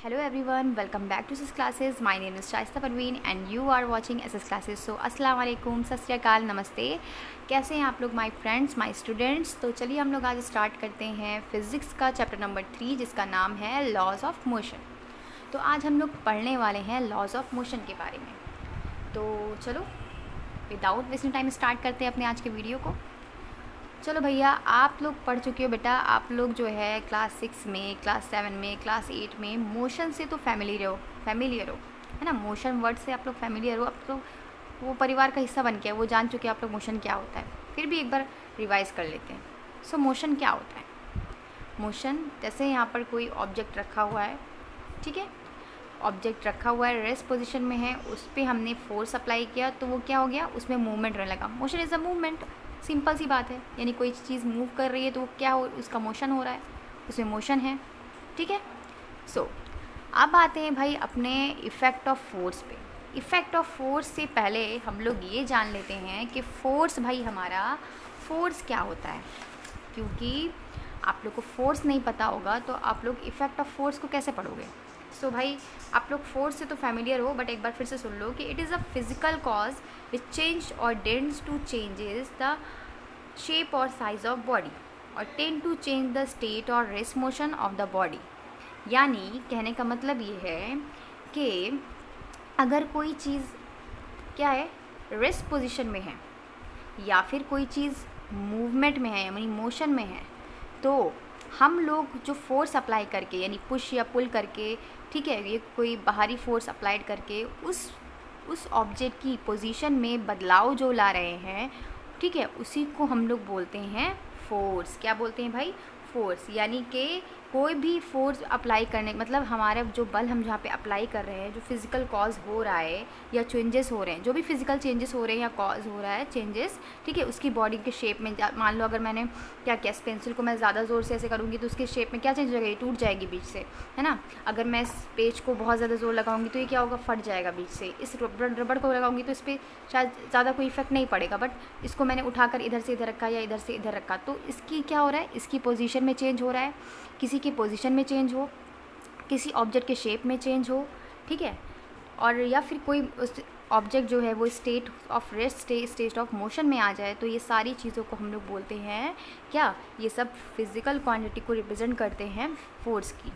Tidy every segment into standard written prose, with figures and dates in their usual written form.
Hello everyone, welcome back to SS Classes. My name is Shaista Parveen and you are watching SS Classes. So अस्सलाम वालेकुम, सत श्री अकाल, नमस्ते। कैसे हैं आप लोग माय फ्रेंड्स, माय स्टूडेंट्स। तो चलिए हम लोग आज स्टार्ट करते हैं फिज़िक्स का चैप्टर नंबर 3 जिसका नाम है लॉज ऑफ मोशन। तो आज हम लोग पढ़ने वाले हैं लॉज ऑफ मोशन के बारे में। तो चलो विदाउट वेस्टिंग टाइम स्टार्ट करते हैं अपने आज के वीडियो को। चलो भैया, आप लोग पढ़ चुके हो बेटा, आप लोग जो है क्लास 6 में, क्लास 7 में, क्लास 8 में मोशन से तो फैमिलियर हो, है ना। मोशन वर्ड से आप लोग फैमिलियर हो, आप लोग वो परिवार का हिस्सा बन के वो जान चुके हैं आप लोग मोशन क्या होता है। फिर भी एक बार रिवाइज़ कर लेते हैं। सो मोशन क्या होता है? मोशन जैसे यहाँ पर कोई ऑब्जेक्ट रखा हुआ है, ठीक है, ऑब्जेक्ट रखा हुआ है, रेस्ट पोजीशन में है, उस पर हमने फोर्स अप्लाई किया तो वो क्या हो गया, उसमें मूवमेंट रहने लगा। Motion is a movement, simple सी बात है। यानी कोई चीज़ मूव कर रही है तो वो क्या हो, उसका मोशन हो रहा है, उसमें मोशन है, ठीक है। सो अब आते हैं भाई अपने इफ़ेक्ट ऑफ फोर्स पे। इफ़ेक्ट ऑफ फोर्स से पहले हम लोग ये जान लेते हैं कि फोर्स भाई हमारा फोर्स क्या होता है, क्योंकि आप लोग को फोर्स नहीं पता होगा तो आप लोग इफ़ेक्ट ऑफ फोर्स को कैसे पढ़ोगे। सो भाई आप लोग फोर्स से तो फैमिलियर हो, बट एक बार फिर से सुन लो कि it is a physical cause which change और tends to changes the shape और साइज ऑफ बॉडी और tend to change the state और rest motion of the body. यानी कहने का मतलब ये है कि अगर कोई चीज़ क्या है, रेस्ट पोजीशन में है या फिर कोई चीज़ मूवमेंट में है यानी मोशन में है, तो हम लोग जो फोर्स अप्लाई करके यानी पुश या पुल करके, ठीक है, ये कोई बाहरी फोर्स अप्लाइड करके उस ऑब्जेक्ट की पोजीशन में बदलाव जो ला रहे हैं, ठीक है, उसी को हम लोग बोलते हैं फोर्स। क्या बोलते हैं भाई? फोर्स। यानी कि कोई भी फोर्स अप्लाई करने मतलब हमारा जो बल हम जहाँ पे अप्लाई कर रहे हैं, जो फिज़िकल कॉज हो रहा है या चेंजेस हो रहे हैं, जो भी फिज़िकल चेंजेस हो रहे हैं या कॉज हो रहा है चेंजेस, ठीक है, उसकी बॉडी के शेप में मान लो अगर मैंने क्या किया, इस पेंसिल को मैं ज़्यादा ज़ोर से ऐसे करूँगी तो उसके शेप में क्या चेंज हो जाएगी, टूट जाएगी बीच से, है ना। अगर मैं इस पेज को बहुत ज़्यादा ज़ोर लगाऊंगी तो ये क्या होगा, फट जाएगा बीच से। इस रबड़ को लगाऊंगी तो इस पर शायद ज़्यादा कोई इफेक्ट नहीं पड़ेगा, बट इसको मैंने उठाकर इधर से इधर रखा या इधर से इधर रखा तो इसकी क्या हो रहा है, इसकी पोजीशन में चेंज हो रहा है, किसी की पोजीशन में चेंज हो, किसी ऑब्जेक्ट के शेप में चेंज हो, ठीक है, और या फिर कोई उस ऑब्जेक्ट जो है वो state of rest state of motion में आ जाए, तो ये सारी चीज़ों को हम लोग बोलते हैं क्या, ये सब फिज़िकल क्वांटिटी को रिप्रेजेंट करते हैं फोर्स की।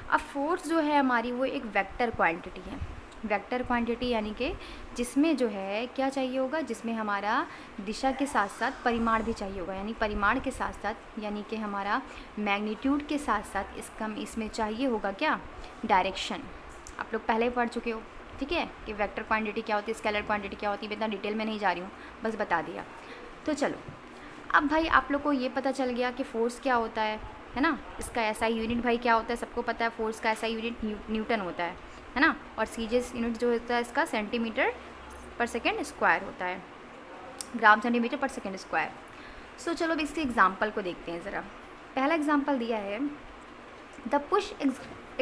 अब फोर्स जो है हमारी वो एक वेक्टर क्वांटिटी है। वेक्टर क्वांटिटी यानी कि जिसमें जो है क्या चाहिए होगा, जिसमें हमारा दिशा के साथ साथ परिमाण भी चाहिए होगा। यानी परिमाण के साथ साथ यानी कि हमारा मैग्नीट्यूड के साथ साथ इसमें चाहिए होगा क्या, डायरेक्शन। आप लोग पहले पढ़ चुके हो, ठीक है, कि वेक्टर क्वांटिटी क्या होती है, स्केलर क्वांटिटी क्या होती है। इतना डिटेल में नहीं जा रही हूँ, बस बता दिया। तो चलो अब भाई आप लोग को ये पता चल गया कि फ़ोर्स क्या होता है ना। इसका ऐसा यूनिट भाई क्या होता है, सबको पता है। फोर्स का ऐसा यूनिट न्यूटन होता है ना। और सीजीएस यूनिट जो होता है इसका सेंटीमीटर पर सेकेंड स्क्वायर होता है, ग्राम सेंटीमीटर पर सेकेंड स्क्वायर। सो चलो अब इसके एग्जाम्पल को देखते हैं ज़रा। पहला एग्जाम्पल दिया है, the push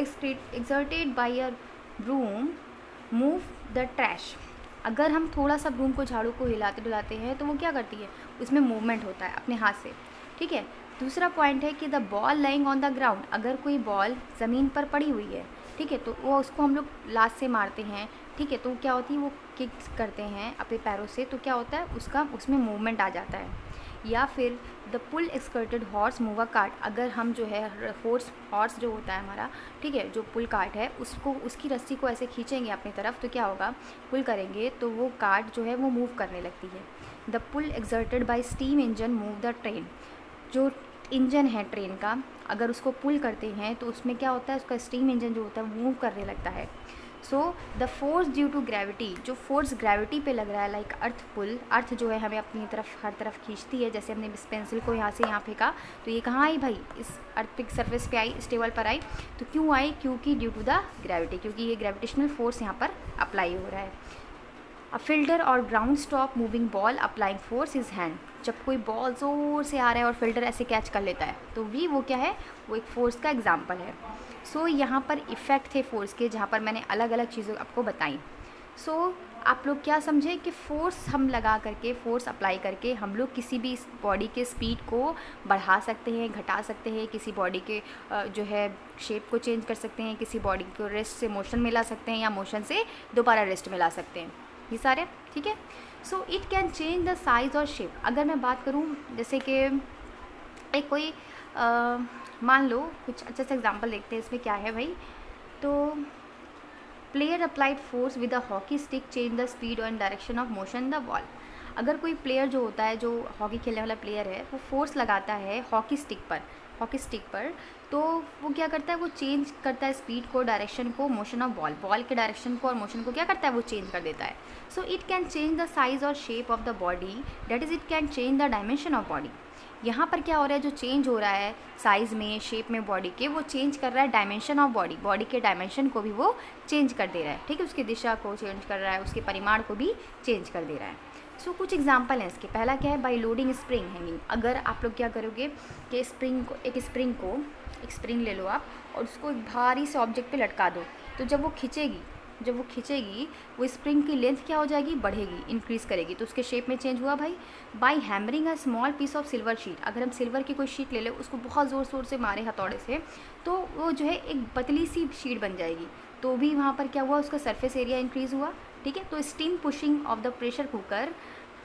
exerted by a broom move the trash. अगर हम थोड़ा सा ब्रूम को, झाड़ू को हिलाते डुलाते हैं तो वो क्या करती है, उसमें मूवमेंट होता है अपने हाथ से, ठीक है। दूसरा पॉइंट है कि the ball lying on the ground, अगर कोई बॉल ज़मीन पर पड़ी हुई है, ठीक है, तो वो उसको हम लोग लात से मारते हैं, ठीक है, तो क्या होती है, वो किक करते हैं अपने पैरों से, तो क्या होता है, उसमें मूवमेंट आ जाता है। या फिर the pull exerted horse move a cart, अगर हम जो है हॉर्स जो होता है हमारा, ठीक है, जो पुल कार्ट है, उसकी रस्सी को ऐसे खींचेंगे अपनी तरफ तो क्या होगा, पुल करेंगे तो वो कार्ट जो है वो मूव करने लगती है। The pull exerted by steam engine move the train, जो इंजन है ट्रेन का, अगर उसको पुल करते हैं तो उसमें क्या होता है, उसका स्टीम इंजन जो होता है मूव करने लगता है। So the force due to gravity, जो फोर्स ग्रेविटी पे लग रहा है, लाइक अर्थ पुल, अर्थ जो है हमें अपनी तरफ हर तरफ खींचती है। जैसे हमने इस पेंसिल को यहाँ से यहाँ फेंका तो ये कहाँ आई भाई, इस अर्थ पे सरफेस पे आई, इस टेबल पर आई। तो क्यों आई, क्योंकि ड्यू टू द ग्रेविटी, क्योंकि ये ग्रेविटेशनल फोर्स यहाँ पर अप्लाई हो रहा है। अ फिल्डर और ground stop moving ball applying force is hand, जब कोई बॉल ज़ोर से आ रहा है और फिल्डर ऐसे कैच कर लेता है तो भी वो क्या है, वो एक फोर्स का एग्जाम्पल है। सो यहाँ पर इफ़ेक्ट थे फोर्स के, जहाँ पर मैंने अलग अलग चीज़ें आपको बताई। सो आप लोग क्या समझे कि फ़ोर्स हम लगा करके, फ़ोर्स अप्लाई करके हम लोग किसी भी बॉडी के स्पीड को बढ़ा सकते हैं, घटा सकते हैं, किसी बॉडी के जो है शेप को चेंज कर सकते हैं, किसी बॉडी को रेस्ट से मोशन में ला सकते हैं या मोशन से दोबारा रेस्ट में ला सकते हैं, ये सारे, ठीक है। So it can change the size और शेप। अगर मैं बात करूँ जैसे कि एक कोई मान लो, कुछ अच्छा सा एग्जांपल देखते हैं इसमें क्या है भाई। तो player applied force with a hockey stick change the speed and direction of motion the ball. अगर कोई प्लेयर जो होता है, जो हॉकी खेलने वाला प्लेयर है, वो फोर्स लगाता है हॉकी स्टिक पर, तो वो क्या करता है, वो चेंज करता है स्पीड को, डायरेक्शन को, मोशन ऑफ बॉल के डायरेक्शन को और मोशन को क्या करता है, वो चेंज कर देता है। So it can change the size और shape of the body, that is it can change the dimension of body. यहाँ पर क्या हो रहा है, जो चेंज हो रहा है साइज़ में, शेप में बॉडी के, वो चेंज कर रहा है डायमेंशन ऑफ बॉडी के डायमेंशन को भी वो चेंज कर दे रहा है, ठीक है। उसकी दिशा को चेंज कर रहा है, उसके परिमाण को भी चेंज कर दे रहा है। सो कुछ एग्जांपल हैं इसके। पहला क्या है, बाई लोडिंग स्प्रिंग हैंगिंग। अगर आप लोग क्या करोगे कि एक स्प्रिंग ले लो आप और उसको एक भारी से ऑब्जेक्ट पे लटका दो, तो जब वो खींचेगी वो स्प्रिंग की लेंथ क्या हो जाएगी, बढ़ेगी, इंक्रीज़ करेगी, तो उसके शेप में चेंज हुआ भाई। By hammering a small piece of silver sheet. अगर हम सिल्वर की कोई शीट ले लें, उसको बहुत ज़ोर से मारे हथौड़े से, तो वो जो है एक पतली सी शीट बन जाएगी, तो भी वहाँ पर क्या हुआ, उसका सरफेस एरिया इंक्रीज़ हुआ, ठीक है। तो steam pushing of the pressure cooker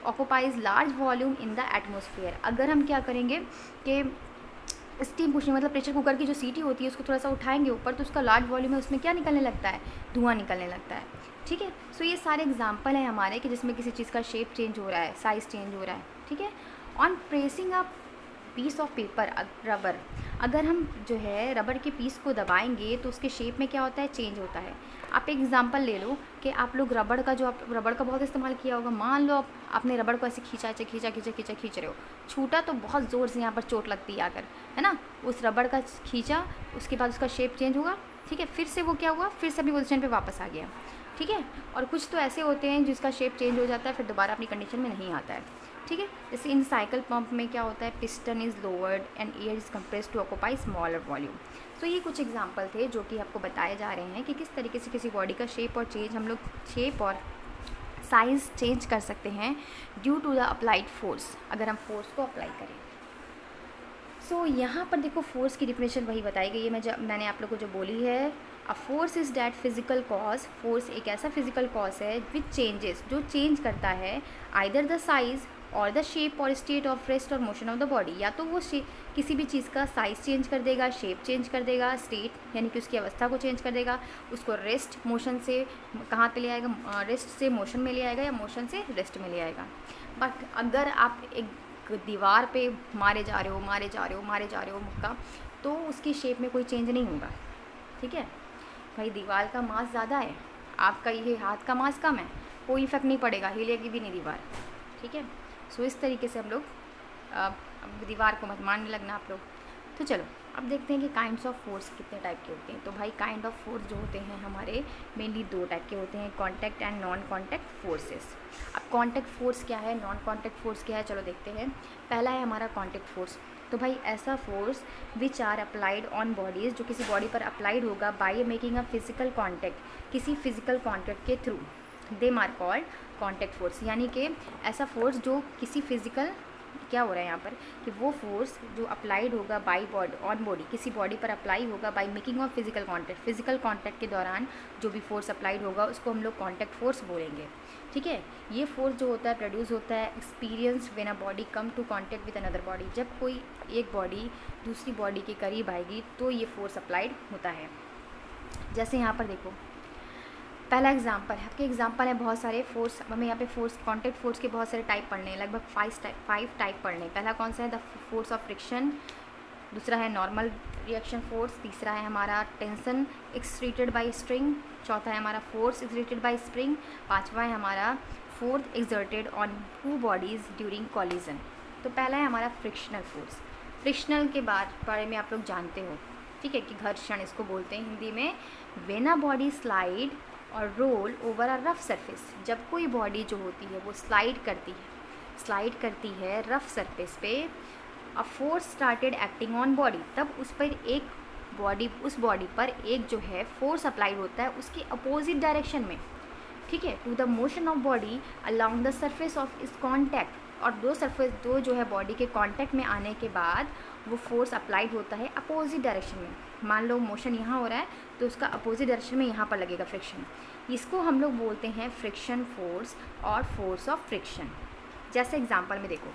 occupies large volume in the atmosphere. अगर हम क्या करेंगे कि स्टीम पुशिंग मतलब प्रेशर कुकर की जो सीटी होती है उसको थोड़ा सा उठाएंगे ऊपर, तो उसका लार्ज वॉल्यूम है, उसमें क्या निकलने लगता है, धुआं निकलने लगता है, ठीक है। सो ये सारे एग्जांपल हैं हमारे कि जिसमें किसी चीज़ का शेप चेंज हो रहा है, साइज़ चेंज हो रहा है, ठीक है। On pressing a piece of paper rubber, अगर हम जो है रबर के पीस को दबाएंगे तो उसके शेप में क्या होता है, चेंज होता है। आप एक एग्जांपल ले लो कि आप लोग रबड़ का बहुत इस्तेमाल किया होगा। मान लो आपने रबड़ को ऐसे खींच रहे हो, छूटा तो बहुत ज़ोर से यहाँ पर चोट लगती है आकर, है ना। उस रबड़ का खींचा, उसके बाद उसका शेप चेंज हुआ, ठीक है, फिर से वो क्या हुआ, फिर से अपनी पोजीशन पे वापस आ गया, ठीक है। और कुछ तो ऐसे होते हैं जिसका शेप चेंज हो जाता है, फिर दोबारा अपनी कंडीशन में नहीं आता है, ठीक है। जैसे इन साइकिल पंप में क्या होता है, piston is lowered and air is compressed to occupy smaller volume. तो ये कुछ एग्जांपल थे जो कि आपको बताए जा रहे हैं कि किस तरीके से किसी बॉडी का शेप और साइज़ चेंज कर सकते हैं due to the applied force, अगर हम फोर्स को अप्लाई करें। सो यहाँ पर देखो फोर्स की डिफिनेशन वही बताई गई है मैंने आप लोग को जो बोली है। A force is that physical cause, force एक ऐसा फिजिकल कॉज है विच चेंजेस, जो चेंज करता है आइदर द साइज़ और द शेप और स्टेट ऑफ रेस्ट और मोशन ऑफ द बॉडी। या तो वो किसी भी चीज़ का साइज़ चेंज कर देगा, शेप चेंज कर देगा, स्टेट यानी कि उसकी अवस्था को चेंज कर देगा, उसको रेस्ट मोशन से कहाँ पे ले आएगा, रेस्ट से मोशन में ले आएगा या मोशन से रेस्ट में ले आएगा। बट अगर आप एक दीवार पे मारे जा रहे हो मुक्का, तो उसकी शेप में कोई चेंज नहीं होगा, ठीक है भाई। दीवार का मास ज़्यादा है, आपका ये हाथ का मास कम है, कोई इफेक्ट नहीं पड़ेगा, हिलेगी भी नहीं दीवार, ठीक है। सो इस तरीके से हम लोग अब दीवार को मत मारने लगना आप लोग। तो चलो अब देखते हैं कि काइंड्स ऑफ फोर्स कितने टाइप के होते हैं। तो भाई काइंड ऑफ फोर्स जो होते हैं हमारे मेनली दो टाइप के होते हैं, contact and non contact forces. अब कॉन्टैक्ट फोर्स क्या है, नॉन कॉन्टैक्ट फोर्स क्या है, चलो देखते हैं। पहला है हमारा कॉन्टैक्ट फोर्स। तो भाई ऐसा force which are applied on bodies, जो किसी बॉडी पर अप्लाइड होगा by making a physical contact, किसी फिजिकल कॉन्टैक्ट के थ्रू, they are called contact force. यानी कि ऐसा फोर्स जो किसी फिजिकल, क्या हो रहा है यहाँ पर कि वो फोर्स जो अप्लाइड होगा बाई बॉडी ऑन बॉडी, किसी बॉडी पर अप्लाई होगा by making of physical contact, physical contact के दौरान जो भी फोर्स अप्लाइड होगा उसको हम लोग कॉन्टैक्ट फोर्स बोलेंगे, ठीक है। ये फोर्स जो होता है प्रोड्यूस होता है experience when a body come to contact with another body. जब कोई एक बॉडी दूसरी बॉडी के करीब आएगी तो ये फोर्स अप्लाइड होता है। जैसे यहाँ पर देखो पहला एग्जांपल है, आपके एग्जांपल है बहुत सारे फोर्स, हमें यहाँ पे फोर्स कॉन्टैक्ट फोर्स के बहुत सारे टाइप पढ़ने हैं, लगभग 5 टाइप पढ़ने हैं। पहला कौन सा है, द फोर्स ऑफ फ्रिक्शन, दूसरा है नॉर्मल रिएक्शन फोर्स, तीसरा है हमारा टेंशन एक्सर्टेड बाय स्ट्रिंग, चौथा है हमारा फोर्स एक्सर्टेड बाय स्प्रिंग, पांचवा है हमारा force exerted on to bodies during collision. तो पहला है हमारा फ्रिक्शनल फोर्स। फ्रिक्शनल के बारे में आप लोग जानते हो, ठीक है, कि घर्षण इसको बोलते हैं हिंदी में। व्हेन अ बॉडी स्लाइड और roll over a rough surface, जब कोई बॉडी जो होती है वो स्लाइड करती है रफ सरफेस पे, a force started acting on body, तब उस बॉडी पर एक जो है फोर्स अप्लाइड होता है उसके अपोजिट डायरेक्शन में, ठीक है, to the motion of body along the surface of इस कॉन्टैक्ट, और दो जो है बॉडी के कॉन्टैक्ट में आने के बाद वो फोर्स अप्लाइड होता है अपोजिट डायरेक्शन में। मान लो मोशन यहाँ हो रहा है तो उसका अपोजिट डायरेक्शन में यहाँ पर लगेगा फ्रिक्शन। इसको हम लोग बोलते हैं फ्रिक्शन फोर्स और फोर्स ऑफ फ्रिक्शन। जैसे एग्जांपल में देखो,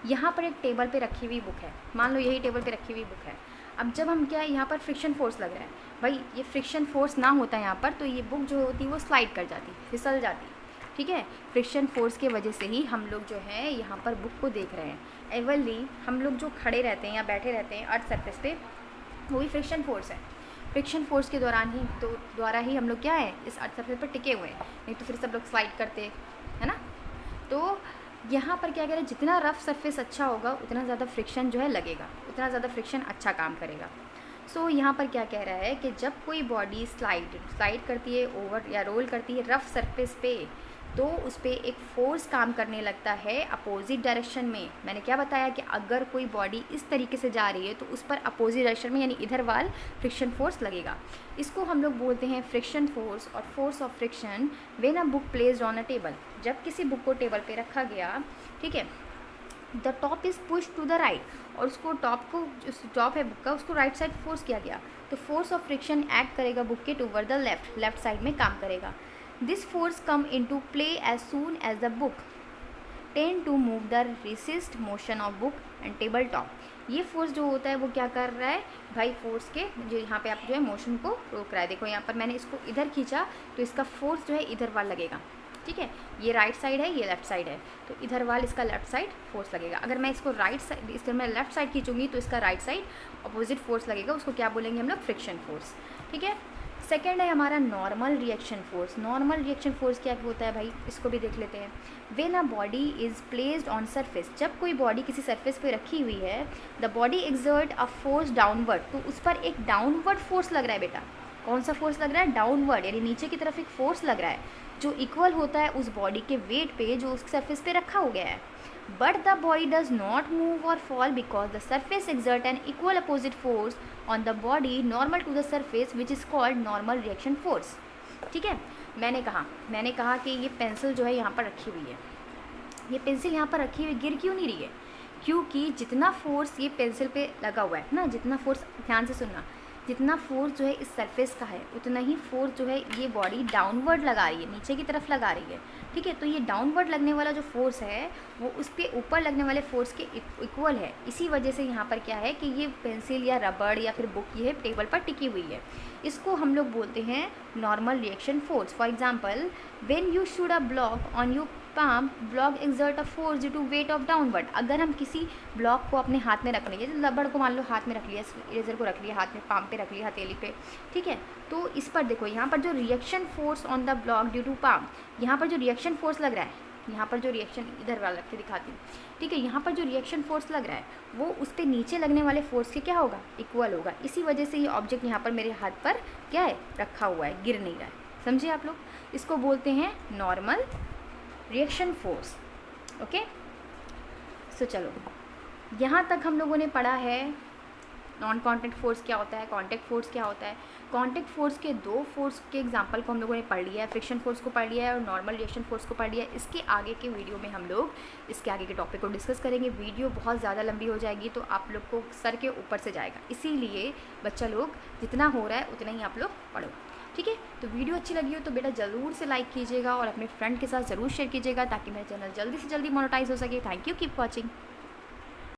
यहाँ पर एक टेबल पे रखी हुई बुक है, मान लो यही टेबल पे रखी हुई बुक है। अब जब हम क्या है, यहाँ पर फ्रिक्शन फोर्स लग रहा है, भाई ये फ्रिक्शन फोर्स ना होता है यहाँ पर तो ये बुक जो होती है वो स्लाइड कर जाती, फिसल जाती। ठीक है, फ्रिक्शन फोर्स के वजह से ही हम लोग जो है यहाँ पर बुक को देख रहे हैं। एवरली हम लोग जो खड़े रहते हैं या बैठे रहते हैं अर्थ सरफेस पे, वो भी फ्रिक्शन फोर्स है। फ्रिक्शन फोर्स के द्वारा ही हम लोग क्या है इस अर्थ सरफेस पर टिके हुए हैं, नहीं तो फिर सब लोग स्लाइड करते है ना। तो यहाँ पर क्या करें, जितना रफ सरफेस अच्छा होगा उतना ज़्यादा फ्रिक्शन जो है लगेगा, उतना ज़्यादा फ्रिक्शन अच्छा काम करेगा। सो यहाँ पर क्या कह रहा है कि जब कोई बॉडी स्लाइड करती है ओवर या रोल करती है रफ सरफेस पे, तो उस पर एक फोर्स काम करने लगता है अपोजिट डायरेक्शन में। मैंने क्या बताया कि अगर कोई बॉडी इस तरीके से जा रही है तो उस पर अपोजिट डायरेक्शन में यानी इधर वाल फ्रिक्शन फोर्स लगेगा। इसको हम लोग बोलते हैं फ्रिक्शन फोर्स और force of friction when a book placed on a table. जब किसी बुक को टेबल पे रखा गया, ठीक है, the top is push to the right, और उसको टॉप है बुक का उसको राइट साइड फोर्स किया गया, तो फोर्स ऑफ फ्रिक्शन एक्ट करेगा बुक के टूवर्ड द लेफ्ट साइड में काम करेगा। This force come into play as soon as the book tend to move the resist motion of book and table top। ये force जो होता है वो क्या कर रहा है भाई, फोर्स के जो यहाँ पे आप जो है मोशन को रोक रहा है। देखो यहाँ पर मैंने इसको इधर खींचा तो इसका फोर्स जो है इधर वाल लगेगा। ठीक है, ये राइट साइड है, ये लेफ्ट साइड है, तो इधर वाल इसका लेफ्ट साइड फोर्स लगेगा। अगर मैं इसको राइट साइड इस तरह मैं लेफ्ट साइड खींचूंगी तो इसका राइट साइड अपोजिट फोर्स लगेगा, उसको क्या बोलेंगे हम लोग, फ्रिक्शन फोर्स। ठीक है, सेकेंड है हमारा normal reaction force. Normal reaction force क्या होता है भाई, इसको भी देख लेते हैं। When a body is placed on surface, जब कोई बॉडी किसी सरफेस पे रखी हुई है, the body exert a force downward, तो उस पर एक डाउनवर्ड फोर्स लग रहा है बेटा। कौन सा फोर्स लग रहा है, डाउनवर्ड, यानी नीचे की तरफ एक फोर्स लग रहा है जो इक्वल होता है उस बॉडी के वेट पे जो उस सरफेस पे रखा हो गया है। But the body does not move or fall because the surface exert an equal opposite force on the body normal to the surface, which is called normal reaction force। ठीक है, मैंने कहा कि ये पेंसिल जो है यहाँ पर रखी हुई है, ये पेंसिल यहाँ पर रखी हुई गिर क्यों नहीं रही है, क्योंकि जितना फोर्स ये पेंसिल पे लगा हुआ है ना, जितना फोर्स, ध्यान से सुनना, जितना फोर्स जो है इस सरफेस का है उतना ही फोर्स जो है ये बॉडी डाउनवर्ड लगा रही है, नीचे की तरफ लगा रही है। ठीक है, तो ये डाउनवर्ड लगने वाला जो फोर्स है वो उस पर ऊपर लगने वाले फोर्स के इक्वल है। इसी वजह से यहाँ पर क्या है कि ये पेंसिल या रबड़ या फिर बुक ये टेबल पर टिकी हुई है। इसको हम लोग बोलते हैं normal reaction force. For example, when you shoot a block on you palm, block exert a force due to weight of downward. अगर हम किसी ब्लॉक को अपने हाथ में रख लेंगे, रबड़ को मान लो हाथ में रख लिया, इरेजर को रख लिया हाथ में, पाम पे रख लिया, हथेली पे, ठीक है, तो इस पर देखो यहाँ पर जो reaction force on the block due to palm, यहाँ पर जो रिएक्शन फोर्स लग रहा है, यहाँ पर जो रिएक्शन, इधर वाला रख के दिखाती हूँ, ठीक है, यहाँ पर जो रिएक्शन फोर्स लग रहा है वो उस पर नीचे लगने वाले फोर्स के क्या होगा, इक्वल होगा। इसी वजह से ये ऑब्जेक्ट यहाँ पर मेरे हाथ पर क्या है, रखा हुआ है, गिर नहीं रहा है। समझे आप लोग, इसको बोलते हैं नॉर्मल रिएक्शन फोर्स। ओके, सो चलो यहाँ तक हम लोगों ने पढ़ा है नॉन कॉन्टैक्ट फोर्स क्या होता है, कॉन्टैक्ट फोर्स क्या होता है। कॉन्टैक्ट फोर्स के दो फोर्स के एग्जांपल को हम लोगों ने पढ़ लिया है, फ्रिक्शन फोर्स को पढ़ लिया है और नॉर्मल रिएक्शन फोर्स को पढ़ लिया है। इसके आगे के वीडियो में हम लोग इसके आगे के टॉपिक को डिस्कस करेंगे। वीडियो बहुत ज़्यादा लंबी हो जाएगी तो आप लोग को सर के ऊपर से जाएगा, इसीलिए बच्चा लोग जितना हो रहा है उतना ही आप लोग पढ़ो। ठीक है, तो वीडियो अच्छी लगी हो तो बेटा ज़रूर से लाइक कीजिएगा और अपने फ्रेंड के साथ ज़रूर शेयर कीजिएगा ताकि मेरा चैनल जल्दी से जल्दी मोनेटाइज हो सके। Thank you, keep watching.